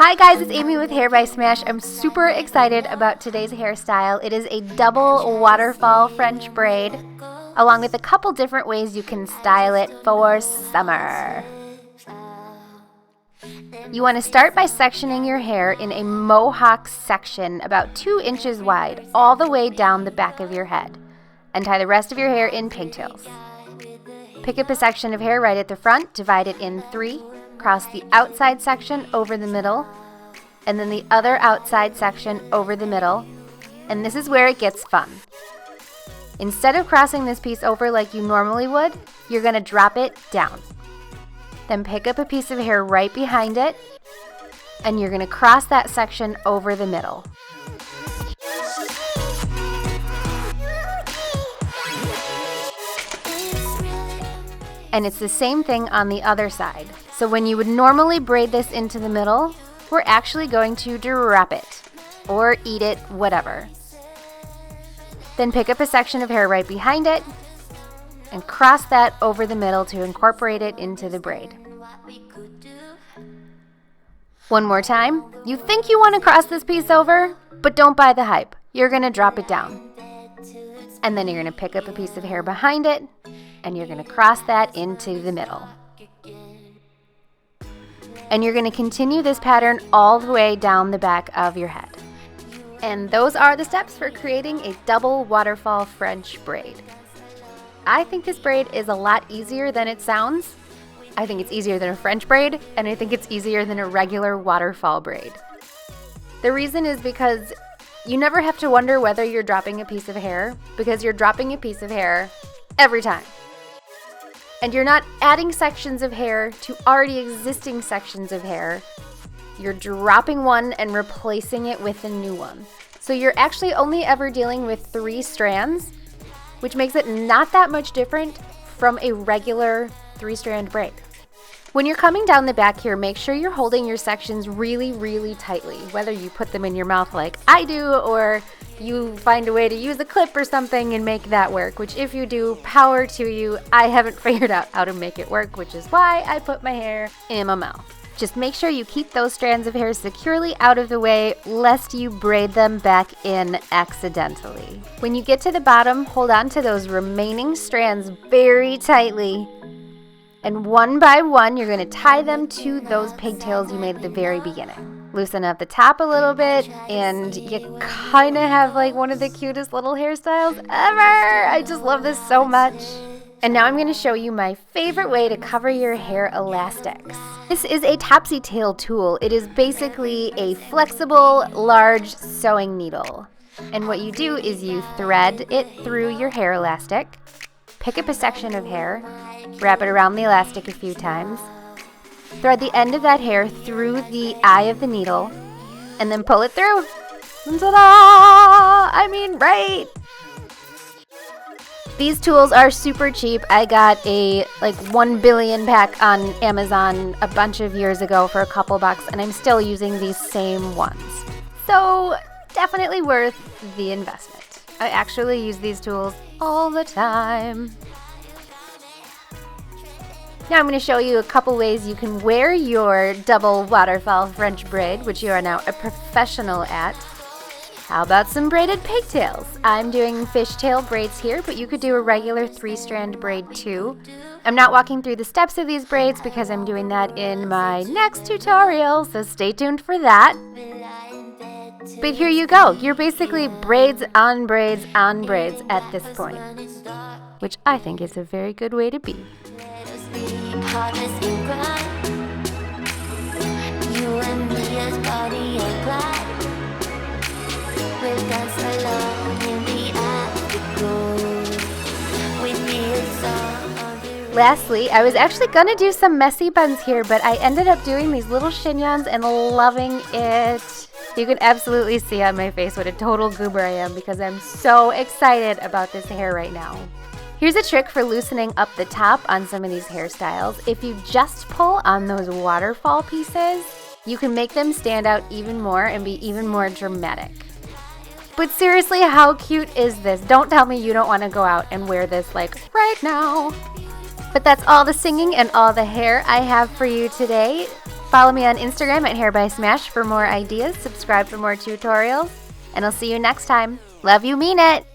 Hi guys, it's Amy with Hair by Smash. I'm super excited about today's hairstyle. It is a double waterfall French braid, along with a couple different ways you can style it for summer. You want to start by sectioning your hair in a mohawk section about 2 inches wide, all the way down the back of your head, and tie the rest of your hair in pigtails. Pick up a section of hair right at the front, divide it in 3, cross the outside section over the middle, and then the other outside section over the middle, and this is where it gets fun. Instead of crossing this piece over like you normally would, you're going to drop it down. Then pick up a piece of hair right behind it, and you're going to cross that section over the middle. And it's the same thing on the other side. So when you would normally braid this into the middle, we're actually going to drop it, or eat it, whatever. Then pick up a section of hair right behind it, and cross that over the middle to incorporate it into the braid. One more time. You think you want to cross this piece over, but don't buy the hype. You're going to drop it down. And then you're going to pick up a piece of hair behind it, and you're going to cross that into the middle. And you're going to continue this pattern all the way down the back of your head. And those are the steps for creating a double waterfall French braid. I think this braid is a lot easier than it sounds. I think it's easier than a French braid, and I think it's easier than a regular waterfall braid. The reason is because you never have to wonder whether you're dropping a piece of hair, because you're dropping a piece of hair every time. And you're not adding sections of hair to already existing sections of hair. You're dropping one and replacing it with a new one. So you're actually only ever dealing with 3 strands, which makes it not that much different from a regular 3-strand braid. When you're coming down the back here, make sure you're holding your sections really, really tightly, whether you put them in your mouth like I do, or you find a way to use a clip or something and make that work, which if you do, power to you. I haven't figured out how to make it work, which is why I put my hair in my mouth. Just make sure you keep those strands of hair securely out of the way, lest you braid them back in accidentally. When you get to the bottom, hold on to those remaining strands very tightly, and one by one, you're going to tie them to those pigtails you made at the very beginning. Loosen up the top a little bit, and you kind of have like one of the cutest little hairstyles ever. I just love this so much. And now I'm going to show you my favorite way to cover your hair elastics. This is a topsy tail tool. It is basically a flexible, large sewing needle. And what you do is you thread it through your hair elastic, pick up a section of hair, wrap it around the elastic a few times, thread the end of that hair through the eye of the needle, and then pull it through. And ta-da! I mean, right? These tools are super cheap. I got a 1 billion pack on Amazon a bunch of years ago for a couple bucks, and I'm still using these same ones. So definitely worth the investment. I actually use these tools all the time. Now I'm going to show you a couple ways you can wear your double waterfall French braid, which you are now a professional at. How about some braided pigtails? I'm doing fishtail braids here, but you could do a regular 3-strand braid too. I'm not walking through the steps of these braids because I'm doing that in my next tutorial, so stay tuned for that. But here you go. You're basically braids on braids on braids at this point, which I think is a very good way to be. Lastly, I was actually going to do some messy buns here, but I ended up doing these little chignons and loving it. You can absolutely see on my face what a total goober I am because I'm so excited about this hair right now. Here's a trick for loosening up the top on some of these hairstyles. If you just pull on those waterfall pieces, you can make them stand out even more and be even more dramatic. But seriously, how cute is this? Don't tell me you don't want to go out and wear this right now. But that's all the singing and all the hair I have for you today. Follow me on Instagram at Hair by Smash for more ideas. Subscribe for more tutorials. And I'll see you next time. Love you, mean it!